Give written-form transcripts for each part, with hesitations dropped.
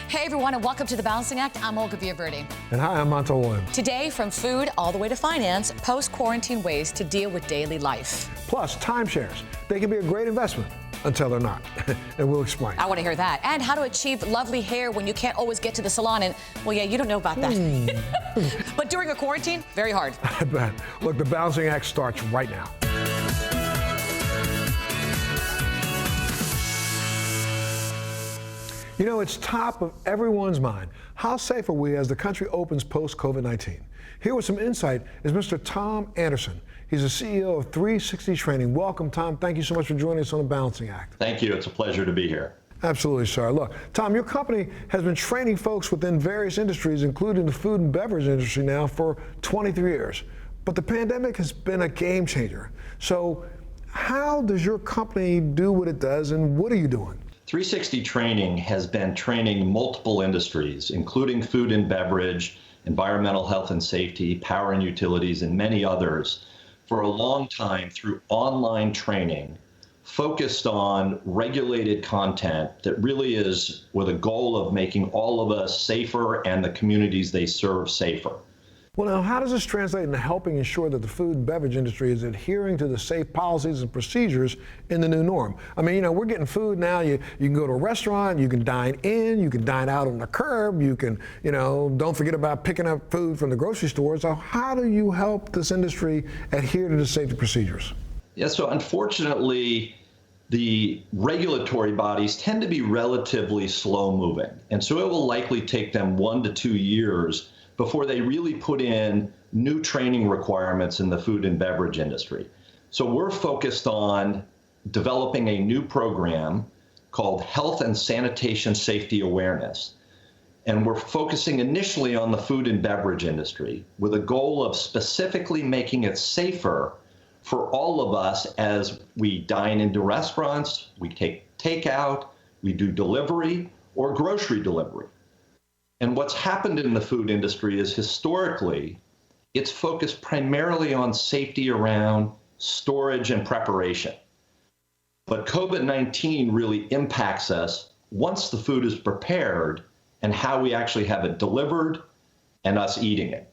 Hey everyone, and welcome to The Balancing Act. I'm Olga Villaverdi. And hi, I'm Montel Williams. Today, from food all the way to finance, post-quarantine ways to deal with daily life. Plus, timeshares. They can be a great investment until they're not. And we'll explain. I want to hear that. And how to achieve lovely hair when you can't always get to the salon. And, well, yeah, you don't know about that. But during a quarantine, very hard. I bet. Look, The Balancing Act starts right now. You know, it's top of everyone's mind. How safe are we as the country opens post-COVID-19? Here with some insight is Mr. Tom Anderson. He's the CEO of 360 Training. Welcome, Tom. Thank you so much for joining us on The Balancing Act. Thank you. It's a pleasure to be here. Absolutely, sir. Look, Tom, your company has been training folks within various industries, including the food and beverage industry now for 23 years. But the pandemic has been a game changer. So how does your company do what it does, and what are you doing? 360 Training has been training multiple industries, including food and beverage, environmental health and safety, power and utilities, and many others for a long time through online training focused on regulated content that really is with a goal of making all of us safer and the communities they serve safer. Well, now, how does this translate into helping ensure that the food and beverage industry is adhering to the safe policies and procedures in the new norm? I mean, you know, we're getting food now. You can go to a restaurant, you can dine in, you can dine out on the curb, you can, you know, don't forget about picking up food from the grocery store. So how do you help this industry adhere to the safety procedures? Yeah, so unfortunately, the regulatory bodies tend to be relatively slow moving. And so it will likely take them 1 to 2 years before they really put in new training requirements in the food and beverage industry. So we're focused on developing a new program called Health and Sanitation Safety Awareness. And we're focusing initially on the food and beverage industry with a goal of specifically making it safer for all of us as we dine into restaurants, we take takeout, we do delivery or grocery delivery. And what's happened in the food industry is historically, it's focused primarily on safety around storage and preparation. But COVID-19 really impacts us once the food is prepared and how we actually have it delivered and us eating it.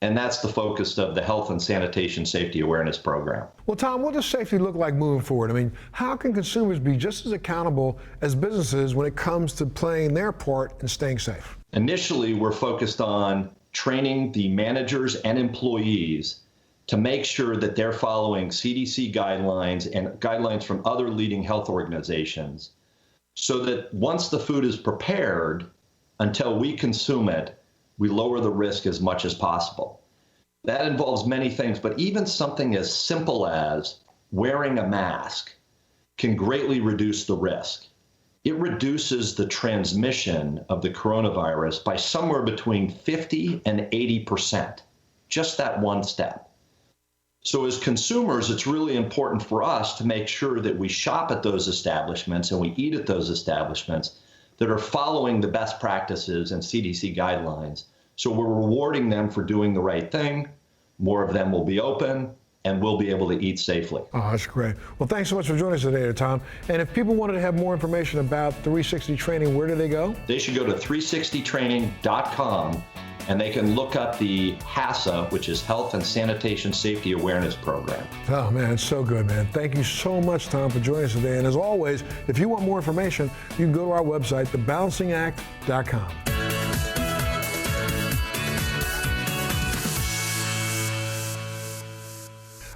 And that's the focus of the Health and Sanitation Safety Awareness Program. Well, Tom, what does safety look like moving forward? I mean, how can consumers be just as accountable as businesses when it comes to playing their part in staying safe? Initially, we're focused on training the managers and employees to make sure that they're following CDC guidelines and guidelines from other leading health organizations so that once the food is prepared, until we consume it, we lower the risk as much as possible. That involves many things, but even something as simple as wearing a mask can greatly reduce the risk. It reduces the transmission of the coronavirus by somewhere between 50 and 80%, just that one step. So as consumers, it's really important for us to make sure that we shop at those establishments and we eat at those establishments that are following the best practices and CDC guidelines. So we're rewarding them for doing the right thing. More of them will be open and we'll be able to eat safely. Oh, that's great. Well, thanks so much for joining us today, Tom. And if people wanted to have more information about 360 Training, where do they go? They should go to 360training.com and they can look up the HASA, which is Health and Sanitation Safety Awareness Program. Oh, man, it's so good, man. Thank you so much, Tom, for joining us today. And as always, if you want more information, you can go to our website, thebalancingact.com.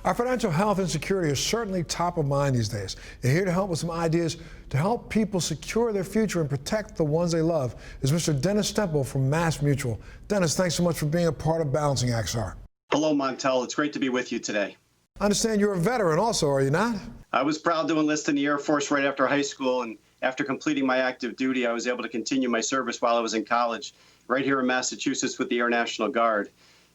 Our financial health and security is certainly top of mind these days. And here to help with some ideas to help people secure their future and protect the ones they love is Mr. Dennis Stempel from MassMutual. Dennis, thanks so much for being a part of Balancing Act, sir. Hello, Montel. It's great to be with you today. I understand you're a veteran also, are you not? I was proud to enlist in the Air Force right after high school, and after completing my active duty, I was able to continue my service while I was in college, right here in Massachusetts with the Air National Guard.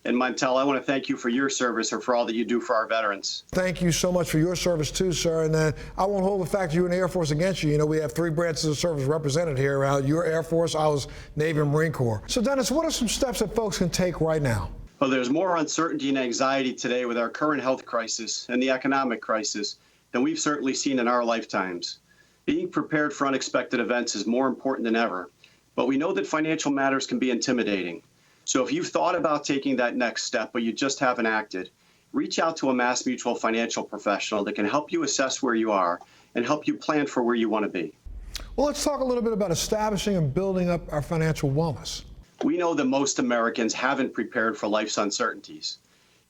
And Montel, I want to thank you for your service and for all that you do for our veterans. Thank you so much for your service too, sir. And I won't hold the fact you're in the Air Force against you. You know, we have 3 branches of service represented here. You're Air Force, I was Navy and Marine Corps. So Dennis, what are some steps that folks can take right now? Well, there's more uncertainty and anxiety today with our current health crisis and the economic crisis than we've certainly seen in our lifetimes. Being prepared for unexpected events is more important than ever, but we know that financial matters can be intimidating. So if you've thought about taking that next step, but you just haven't acted, reach out to a MassMutual financial professional that can help you assess where you are and help you plan for where you want to be. Well, let's talk a little bit about establishing and building up our financial wellness. We know that most Americans haven't prepared for life's uncertainties.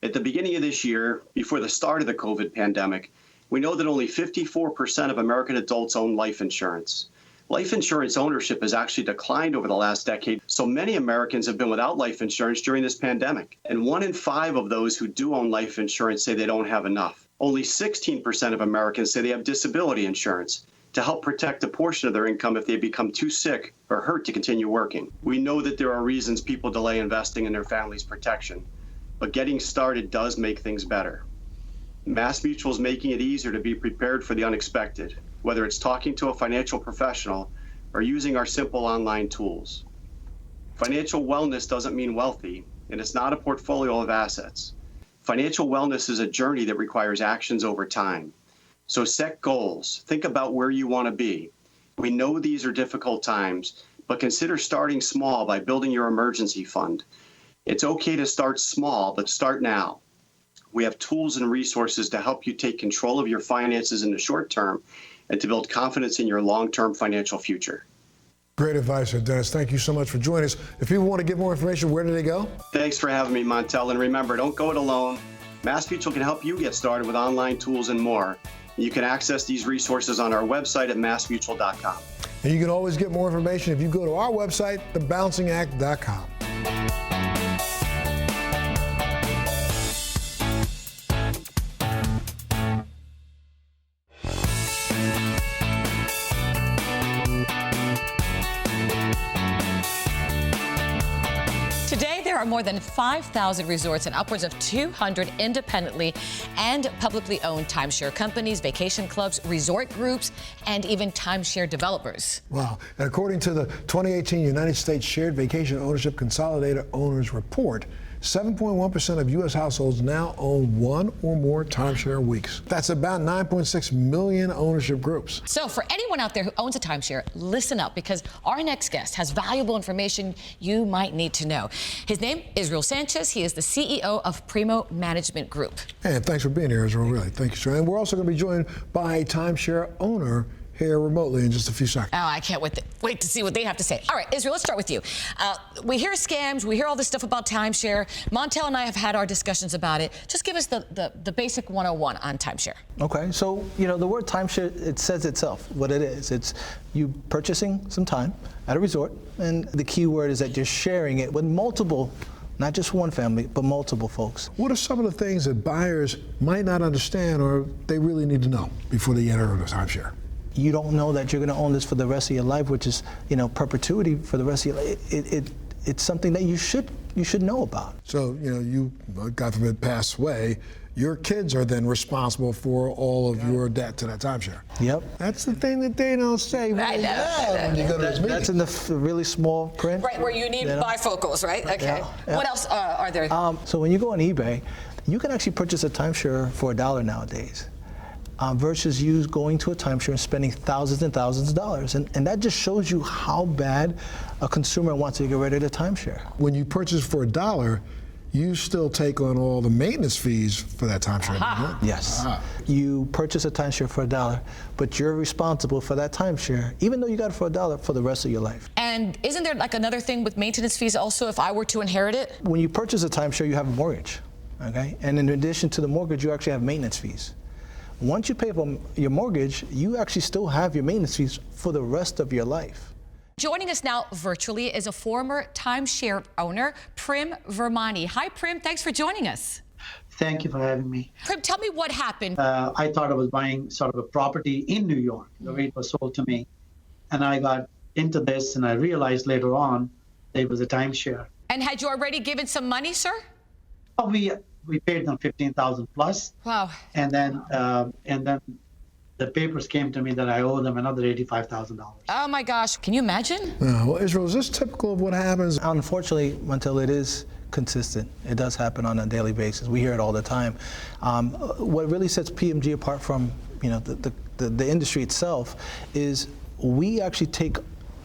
At the beginning of this year, before the start of the COVID pandemic, we know that only 54% of American adults own life insurance. Life insurance ownership has actually declined over the last decade, so many Americans have been without life insurance during this pandemic. And 1 in 5 of those who do own life insurance say they don't have enough. Only 16% of Americans say they have disability insurance to help protect a portion of their income if they become too sick or hurt to continue working. We know that there are reasons people delay investing in their family's protection, but getting started does make things better. MassMutual is making it easier to be prepared for the unexpected, whether it's talking to a financial professional or using our simple online tools. Financial wellness doesn't mean wealthy, and it's not a portfolio of assets. Financial wellness is a journey that requires actions over time. So set goals. Think about where you want to be. We know these are difficult times, but consider starting small by building your emergency fund. It's okay to start small, but start now. We have tools and resources to help you take control of your finances in the short term and to build confidence in your long-term financial future. Great advice, Dennis. Thank you so much for joining us. If people want to get more information, where do they go? Thanks for having me, Montel. And remember, don't go it alone. MassMutual can help you get started with online tools and more. You can access these resources on our website at massmutual.com. And you can always get more information if you go to our website, thebalancingact.com. There are more than 5,000 resorts and upwards of 200 independently and publicly owned timeshare companies, vacation clubs, resort groups, and even timeshare developers. Wow. And according to the 2018 United States Shared Vacation Ownership Consolidated Owners Report, 7.1% of U.S. households now own one or more timeshare weeks. That's about 9.6 million ownership groups. So for anyone out there who owns a timeshare, listen up, because our next guest has valuable information you might need to know. His name is Israel Sanchez. He is the CEO of Primo Management Group. And thanks for being here, Israel. Really, thank you, sir. And we're also going to be joined by a timeshare owner here remotely in just a few seconds. Oh, I can't wait to see what they have to say. All right, Israel, let's start with you. We hear scams, we hear all this stuff about timeshare. Montel and I have had our discussions about it. Just give us the basic 101 on timeshare. Okay, so the word timeshare, it says itself what it is. It's you purchasing some time at a resort, and the key word is that you're sharing it with multiple, not just one family, but multiple folks. What are some of the things that buyers might not understand or they really need to know before they enter the timeshare? You don't know that you're going to own this for the rest of your life, which is, perpetuity for the rest of your life. It's something that you should know about. So, you, God forbid, pass away, your kids are then responsible for all of your debt to that timeshare. Yep. That's the thing that they don't say really loud when you go to this meeting. That's in the really small print. Right, where you need bifocals, right? Okay. Yeah. What else are there? So when you go on eBay, you can actually purchase a timeshare for $1 nowadays. Versus you going to a timeshare and spending thousands and thousands of dollars. And that just shows you how bad a consumer wants to get rid of the timeshare. When you purchase for $1, you still take on all the maintenance fees for that timeshare. Aha. Yes. Aha. You purchase a timeshare for $1, but you're responsible for that timeshare, even though you got it for $1, for the rest of your life. And isn't there like another thing with maintenance fees also if I were to inherit it? When you purchase a timeshare, you have a mortgage, okay? And in addition to the mortgage, you actually have maintenance fees. Once you pay for your mortgage, you actually still have your maintenance fees for the rest of your life. Joining us now virtually is a former timeshare owner, Prim Vermani. Hi, Prim. Thanks for joining us. Thank you for having me. Prim, tell me what happened. I thought I was buying sort of a property in New York, the way it was sold to me. And I got into this, and I realized later on it was a timeshare. And had you already given some money, sir? Oh, we paid them $15,000 plus. Wow. And then the papers came to me that I owe them another $85,000. Oh my gosh, can you imagine? Well, Israel, is this typical of what happens? Unfortunately, until it is consistent, it does happen on a daily basis. We hear it all the time. What really sets PMG apart from the industry itself, is we actually take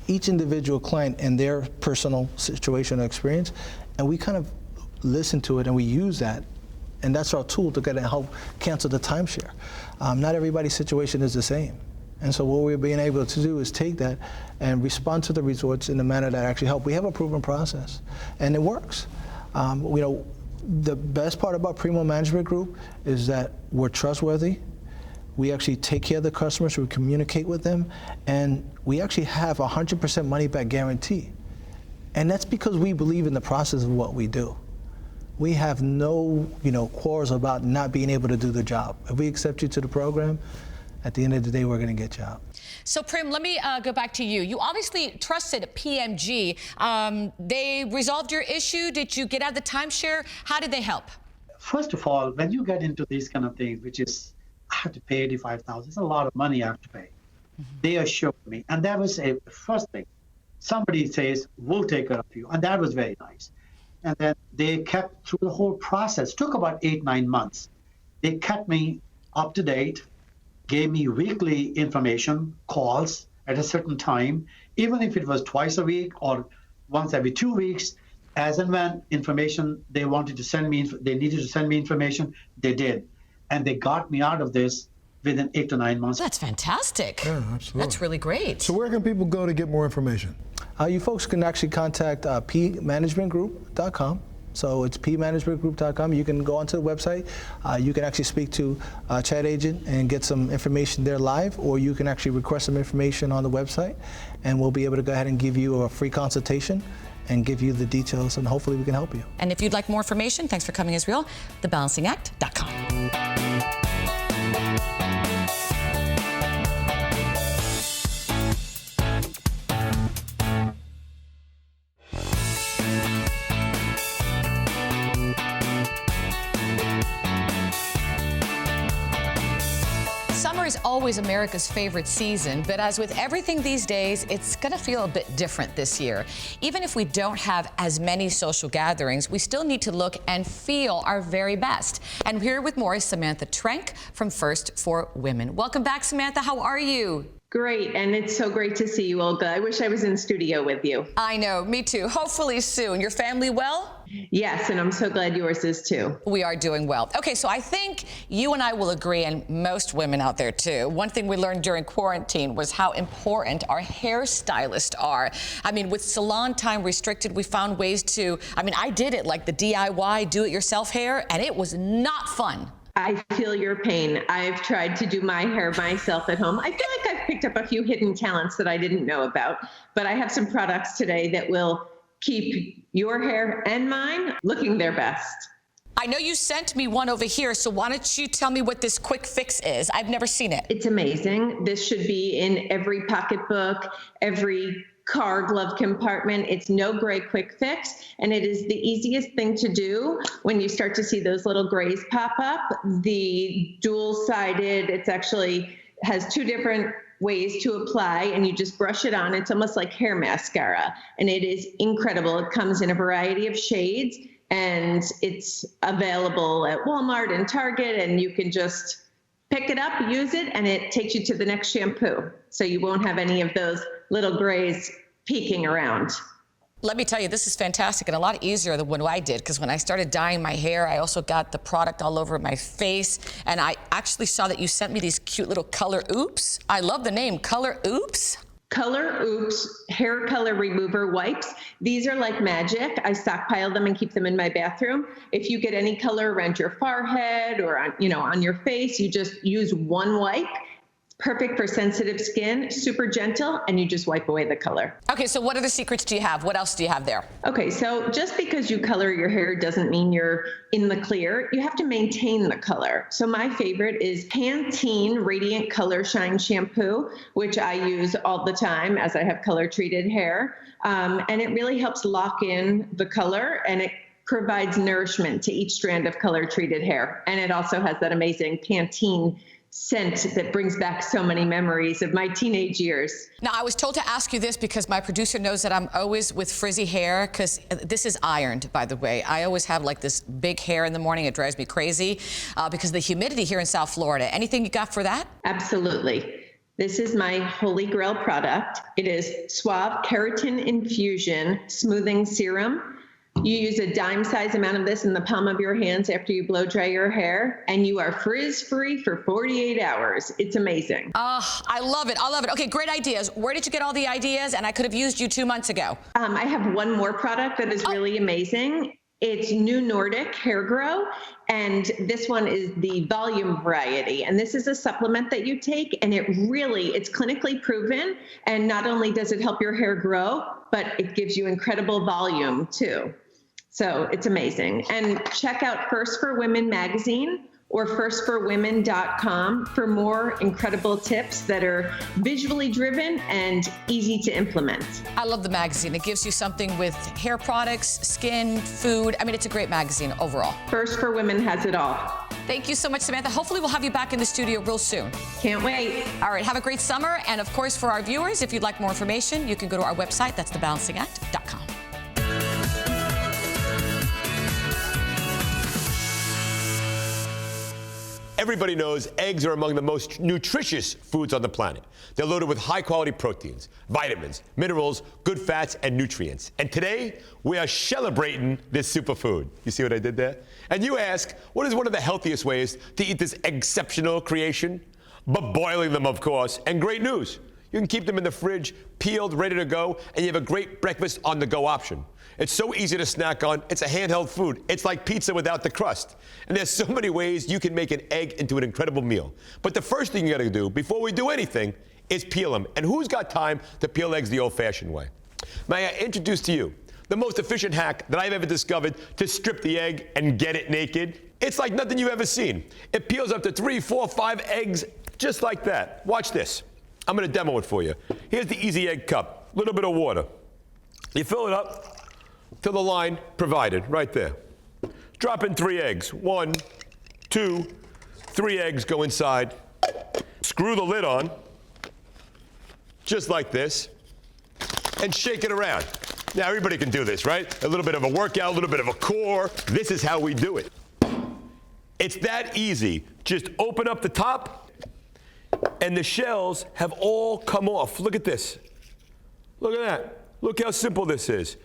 each individual client and their personal situation or experience, and we kind of listen to it and we use that, and that's our tool to kind of help cancel the timeshare. Not everybody's situation is the same. And so what we're being able to do is take that and respond to the resorts in a manner that actually help. We have a proven process, and it works. The best part about Primo Management Group is that we're trustworthy. We actually take care of the customers, we communicate with them, and we actually have 100% money back guarantee. And that's because we believe in the process of what we do. We have no, quarrels about not being able to do the job. If we accept you to the program, at the end of the day, we're going to get you out. So, Prim, let me go back to you. You obviously trusted PMG. They resolved your issue. Did you get out of the timeshare? How did they help? First of all, when you get into these kind of things, which is, I have to pay $85,000, it's a lot of money I have to pay. They assured me, and that was a first thing. Somebody says, we'll take care of you, and that was very nice. And then they kept through the whole process, took about 8-9 months. They kept me up to date, gave me weekly information, calls at a certain time, even if it was twice a week or once every 2 weeks, as and when information they wanted to send me, they needed to send me information, they did. And they got me out of this within 8 to 9 months. That's fantastic. Yeah, absolutely. That's really great. So where can people go to get more information? You folks can actually contact pmanagementgroup.com. So it's pmanagementgroup.com. You can go onto the website. You can actually speak to a chat agent and get some information there live, or you can actually request some information on the website, and we'll be able to go ahead and give you a free consultation and give you the details, and hopefully we can help you. And if you'd like more information, thanks for coming, Israel, thebalancingact.com. Summer is always America's favorite season, but as with everything these days, it's going to feel a bit different this year. Even if we don't have as many social gatherings, we still need to look and feel our very best. And here with more is Samantha Trenk from First for Women. Welcome back, Samantha. How are you? Great, and it's so great to see you, Olga. I wish I was in studio with you. I know, me too. Hopefully soon. Your family well? Yes, and I'm so glad yours is too. We are doing well. Okay, so I think you and I will agree, and most women out there too, one thing we learned during quarantine was how important our hairstylists are. I mean, with salon time restricted, we found ways to, I did it, like the DIY, do-it-yourself hair, and it was not fun. I feel your pain. I've tried to do my hair myself at home. I feel like I've picked up a few hidden talents that I didn't know about, but I have some products today that will keep your hair and mine looking their best. I know you sent me one over here, so why don't you tell me what this quick fix is? I've never seen it. It's amazing. This should be in every pocketbook, every car glove compartment. It's no gray quick fix, and it is the easiest thing to do when you start to see those little grays pop up. The dual-sided, it's actually has two different ways to apply, and you just brush it on. It's almost like hair mascara, and it is incredible. It comes in a variety of shades, and it's available at Walmart and Target, and you can just pick it up, use it, and it takes you to the next shampoo. So you won't have any of those little grays peeking around. Let me tell you, this is fantastic and a lot easier than what I did, because when I started dyeing my hair, I also got the product all over my face, and I actually saw that you sent me these cute little Color Oops. I love the name, Color Oops. Color Oops hair color remover wipes. These are like magic. I stockpile them and keep them in my bathroom. If you get any color around your forehead or on your face, you just use one wipe. Perfect for sensitive skin, super gentle, and you just wipe away the color. Okay, so what other secrets do you have? What else do you have there? Okay, so just because you color your hair doesn't mean you're in the clear. You have to maintain the color. So my favorite is Pantene Radiant Color Shine Shampoo, which I use all the time as I have color-treated hair. And it really helps lock in the color, and it provides nourishment to each strand of color-treated hair. And it also has that amazing Pantene scent that brings back so many memories of my teenage years. Now, I was told to ask you this because my producer knows that I'm always with frizzy hair, because this is ironed, by the way. I always have like this big hair in the morning. It drives me crazy because of the humidity here in South Florida. Anything you got for that? Absolutely. This is my holy grail product. It is Suave Keratin Infusion Smoothing Serum. You use a dime-size amount of this in the palm of your hands after you blow dry your hair, and you are frizz-free for 48 hours. It's amazing. I love it. I love it. Okay, great ideas. Where did you get all the ideas? And I could have used you 2 months ago. I have one more product that is really amazing. It's New Nordic Hair Grow, and this one is the volume variety. And this is a supplement that you take, and it's clinically proven. And not only does it help your hair grow, but it gives you incredible volume too. So it's amazing. And check out First for Women magazine or firstforwomen.com for more incredible tips that are visually driven and easy to implement. I love the magazine. It gives you something with hair products, skin, food. I mean, it's a great magazine overall. First for Women has it all. Thank you so much, Samantha. Hopefully we'll have you back in the studio real soon. Can't wait. All right, have a great summer. And of course, for our viewers, if you'd like more information, you can go to our website. That's thebalancingact.com. Everybody knows eggs are among the most nutritious foods on the planet. They're loaded with high-quality proteins, vitamins, minerals, good fats, and nutrients. And today, we are celebrating this superfood. You see what I did there? And you ask, what is one of the healthiest ways to eat this exceptional creation? But boiling them, of course. And great news, you can keep them in the fridge, peeled, ready to go, and you have a great breakfast on-the-go option. It's so easy to snack on. It's a handheld food. It's like pizza without the crust. And there's so many ways you can make an egg into an incredible meal. But the first thing you gotta do before we do anything is peel them. And who's got time to peel eggs the old-fashioned way? May I introduce to you the most efficient hack that I've ever discovered to strip the egg and get it naked? It's like nothing you've ever seen. It peels up to 3, 4, 5 eggs just like that. Watch this. I'm gonna demo it for you. Here's the Easy Egg Cup. A little bit of water. You fill it up to the line provided, right there. Drop in 3 eggs. 1, 2, 3 eggs go inside. Screw the lid on, just like this, and shake it around. Now, everybody can do this, right? A little bit of a workout, a little bit of a core. This is how we do it. It's that easy. Just open up the top, and the shells have all come off. Look at this. Look at that. Look how simple this is.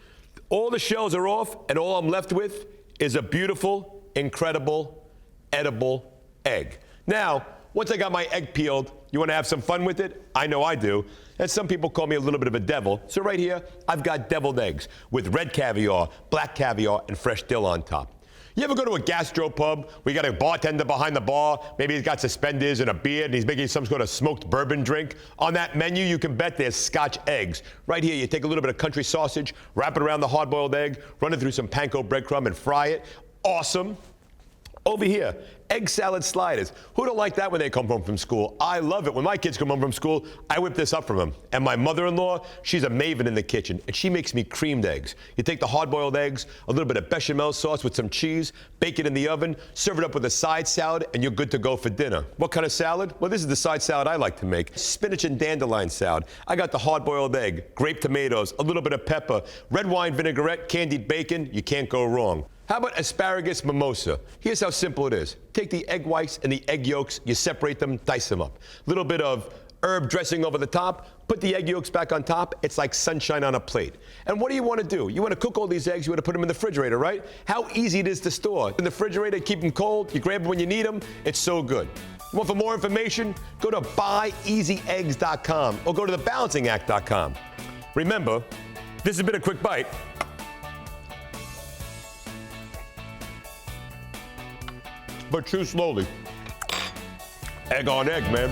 All the shells are off, and all I'm left with is a beautiful, incredible, edible egg. Now, once I got my egg peeled, you want to have some fun with it? I know I do. And some people call me a little bit of a devil. So right here, I've got deviled eggs with red caviar, black caviar, and fresh dill on top. You ever go to a gastropub where you got a bartender behind the bar, maybe he's got suspenders and a beard, and he's making some sort of smoked bourbon drink? On that menu, you can bet there's Scotch eggs. Right here, you take a little bit of country sausage, wrap it around the hard-boiled egg, run it through some panko breadcrumb, and fry it. Awesome. Over here, egg salad sliders. Who don't like that when they come home from school? I love it. When my kids come home from school, I whip this up from them. And my mother-in-law, she's a maven in the kitchen, and she makes me creamed eggs. You take the hard-boiled eggs, a little bit of bechamel sauce with some cheese, bake it in the oven, serve it up with a side salad, and you're good to go for dinner. What kind of salad? Well, this is the side salad I like to make. Spinach and dandelion salad. I got the hard-boiled egg, grape tomatoes, a little bit of pepper, red wine vinaigrette, candied bacon. You can't go wrong. How about asparagus mimosa? Here's how simple it is. Take the egg whites and the egg yolks, you separate them, dice them up. A little bit of herb dressing over the top, put the egg yolks back on top. It's like sunshine on a plate. And what do you want to do? You want to cook all these eggs, you want to put them in the refrigerator, right? How easy it is to store. In the refrigerator, keep them cold, you grab them when you need them. It's so good. Want for more information? Go to buyeasyeggs.com or go to thebalancingact.com. Remember, this has been a quick bite. But chew slowly. Egg on egg, man.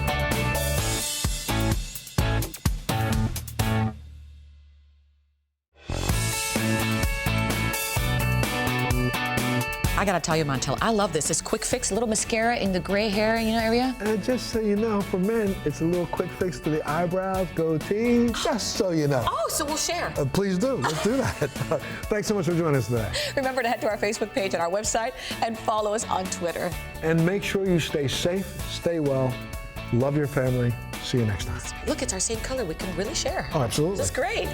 I gotta tell you, Montel, I love this. This quick fix, a little mascara in the gray hair, area. And just so you know, for men, it's a little quick fix to the eyebrows, goatee, just so you know. Oh, so we'll share. Please do. Let's do that. Thanks so much for joining us today. Remember to head to our Facebook page and our website and follow us on Twitter. And make sure you stay safe, stay well, love your family. See you next time. Look, it's our same color. We can really share. Oh, absolutely. This is great.